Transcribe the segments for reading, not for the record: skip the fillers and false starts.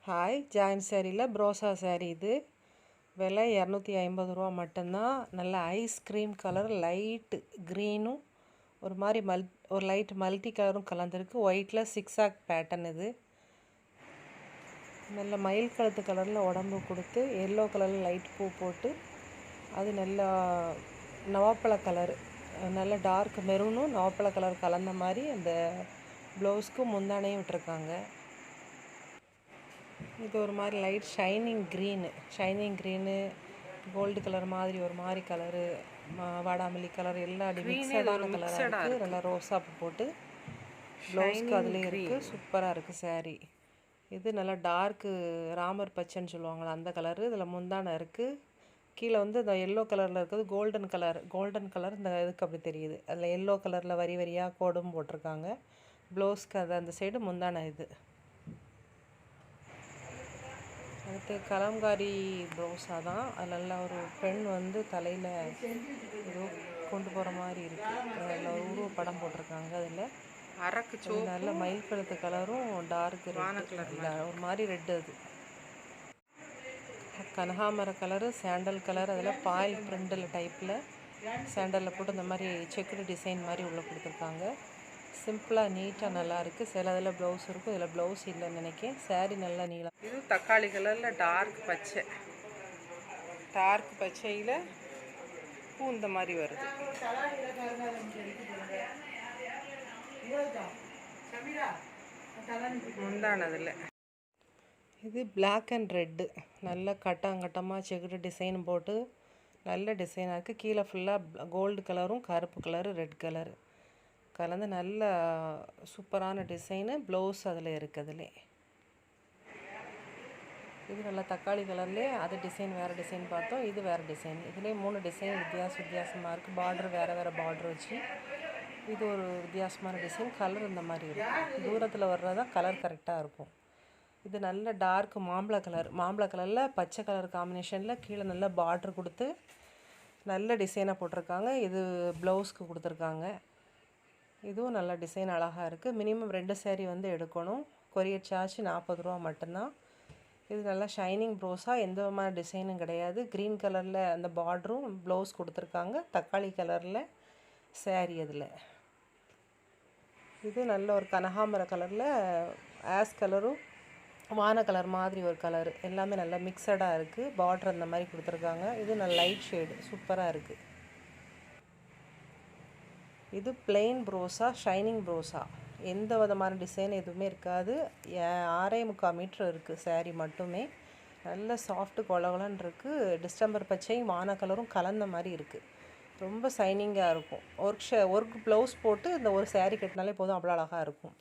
Hi join சேரீயில் ப்ரோசா sari இது விலை 250 ரூபா மட்டும்தான். நல்ல ஐஸ்கிரீம் கலர் லைட்டு க்ரீனும் ஒரு லைட் மல்டி கலரும் கலந்துருக்கு. ஒயிட்டில் சிக்ஸாக் பேட்டர்ன். இது நல்ல மயில் கழுத்து கலரில் உடம்பு கொடுத்து எல்லோ கலரில் லைட் பூ போட்டு அது நல்லா நவாப்பழ கலர், நல்ல டார்க் மெரூனும் நவாப்பழ கலர் கலந்த மாதிரி அந்த ப்ளவுஸ்க்கு முந்தானையும் விட்டுருக்காங்க. இது ஒரு மாதிரி light shining green gold colour மாதிரி ஒரு மாதிரி கலரு, வாடாமல்லி கலர் எல்லாம் மிக்சடான கலராக இருக்குது. நல்லா ரோஸா போட்டு ப்ளவுஸ்க்கு அதுலேயே இருக்குது. சூப்பராக இருக்குது சேரீ. இது நல்லா டார்க்கு ராமர் பச்சைன்னு சொல்லுவாங்களா அந்த கலரு. இதில் முந்தானை இருக்குது. கீழே வந்து இந்த எல்லோ கலரில் இருக்கிறது கோல்டன் கலர் இந்த இதுக்கு அப்படி தெரியுது. அதில் எல்லோ கலரில் வரி வரியாக கோடும் போட்டிருக்காங்க. ப்ளவுஸ்க்கு அது அந்த சைடு முந்தானை. இது அடுத்து கலம்காரி ப்ளவுஸாக தான். அது நல்லா ஒரு பெண் வந்து தலையில் ஏதோ கொண்டு போகிற மாதிரி இருக்குது. அதில் ஒரு உருவ படம் போட்டிருக்காங்க. அதில் அரக்கு நல்ல மயில் கழுத்து கலரும் டார்க் ஒரு மாதிரி ரெட்டு. அது கனகாமர கலரு, சாண்டல் கலர், அதில் பாயில் பிரிண்டில் டைப்பில் சாண்டலில் போட்டு இந்த மாதிரி செக்குடு டிசைன் மாதிரி உள்ளே கொடுத்துருக்காங்க. சிம்பிளாக நீட்டாக நல்லாயிருக்கு. சில இதில் ப்ளவுஸ் இருக்கும், இதில் ப்ளவுஸ் இல்லைன்னு நினைக்கிறேன். சேரீ நல்லா நீளம். இது தக்காளி கலரில் டார்க் பச்சையில் பூ இந்த மாதிரி வருது. முந்தானதில் இது பிளாக் அண்ட் ரெட்டு, நல்ல கட்டமாக செக்குடு டிசைன் போட்டு நல்ல டிசைனாக இருக்குது. கீழே ஃபுல்லாக கோல்டு கலரும் கருப்பு கலரு ரெட் கலரு கலந்து நல்ல சூப்பரான டிசைனு. ப்ளவுஸ் அதில் இருக்குதுலே. இது நல்லா தக்காளி கலர்லேயே அது டிசைன் வேறு டிசைன் பார்த்தோம். இது வேறு டிசைன். இதுலேயே 3 டிசைன் வித்தியாசமாக இருக்குது. பார்டர் வேறு பார்டர் வச்சு இது ஒரு வித்தியாசமான டிசைன். கலர் இந்த மாதிரி இருக்கும். தூரத்தில் வர்றதான் கலர் கரெக்டாக இருக்கும். இது நல்ல டார்க் மாம்பழ கலரில் பச்சை கலர் காம்பினேஷனில் கீழே நல்ல பார்டர் கொடுத்து நல்ல டிசைனாக போட்டிருக்காங்க. இது ப்ளவுஸ்க்கு கொடுத்துருக்காங்க. இதுவும் நல்ல டிசைன் அழகாக இருக்குது. மினிமம் 2 சேரீ வந்து எடுக்கணும். கொரியர் சார்ஜ் 40 ரூபா மட்டும்தான். இது நல்லா ஷைனிங் ப்ரோஸா, எந்த விதமான டிசைனும் கிடையாது. க்ரீன் கலரில் அந்த பார்டரும் ப்ளவுஸ் கொடுத்துருக்காங்க. தக்காளி கலரில் சேரீ. அதில் இது நல்ல ஒரு கனகாமர கலரில் ஆஸ் கலரும் வான கலர் மாதிரி ஒரு கலரு, எல்லாமே நல்லா மிக்சடாக இருக்குது. பார்டர் அந்த மாதிரி கொடுத்துருக்காங்க. இது நல்ல லைட் ஷேடு சூப்பராக இருக்குது. இது பிளெயின் ப்ரோஸா, ஷைனிங் ப்ரோஸா, எந்த விதமான டிசைன் எதுவுமே இருக்காது. 6.25 மீட்டர் இருக்குது சேரீ மட்டுமே. நல்ல சாஃப்ட்டு கொலகலன்னு இருக்குது. டிஸ்டம்பர் பச்சையும் வான கலரும் கலந்த மாதிரி இருக்குது. ரொம்ப ஷைனிங்காக இருக்கும். ஒர்க் ப்ளவுஸ் போட்டு இந்த ஒரு சேரீ கட்டினாலே போதும், அவ்வளோ அழகாக இருக்கும்.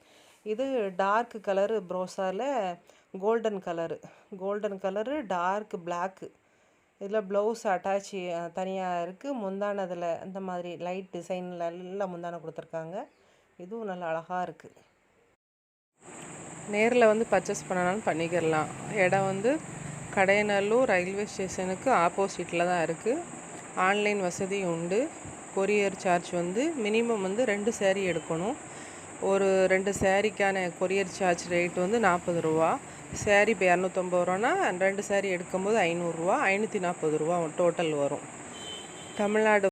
இது டார்க் கலரு ப்ரோஸாவில் கோல்டன் கலரு டார்க் பிளாக்கு. இதில் ப்ளவுஸ் அட்டாச் தனியாக இருக்குது. முந்தானதில் இந்த மாதிரி லைட் டிசைனில் நல்லா முந்தானை கொடுத்துருக்காங்க. இதுவும் நல்லா அழகாக இருக்குது. நேரில் வந்து பர்ச்சேஸ் பண்ணனாலும் பண்ணிக்கிடலாம். இடம் வந்து கடையநல்லூர் ரயில்வே ஸ்டேஷனுக்கு ஆப்போசிட்டில் தான் இருக்குது. ஆன்லைன் வசதி உண்டு. கொரியர் சார்ஜ் வந்து மினிமம் வந்து 2 சேரீ எடுக்கணும். ஒரு 2 சேரீக்கான கொரியர் சார்ஜ் ரேட் வந்து 40 ரூபா. சேரீ இப்போ 250 ரூபானா 2 சேரீ எடுக்கும்போது 500 ரூபா, 540 ரூபா டோட்டல் வரும். தமிழ்நாடு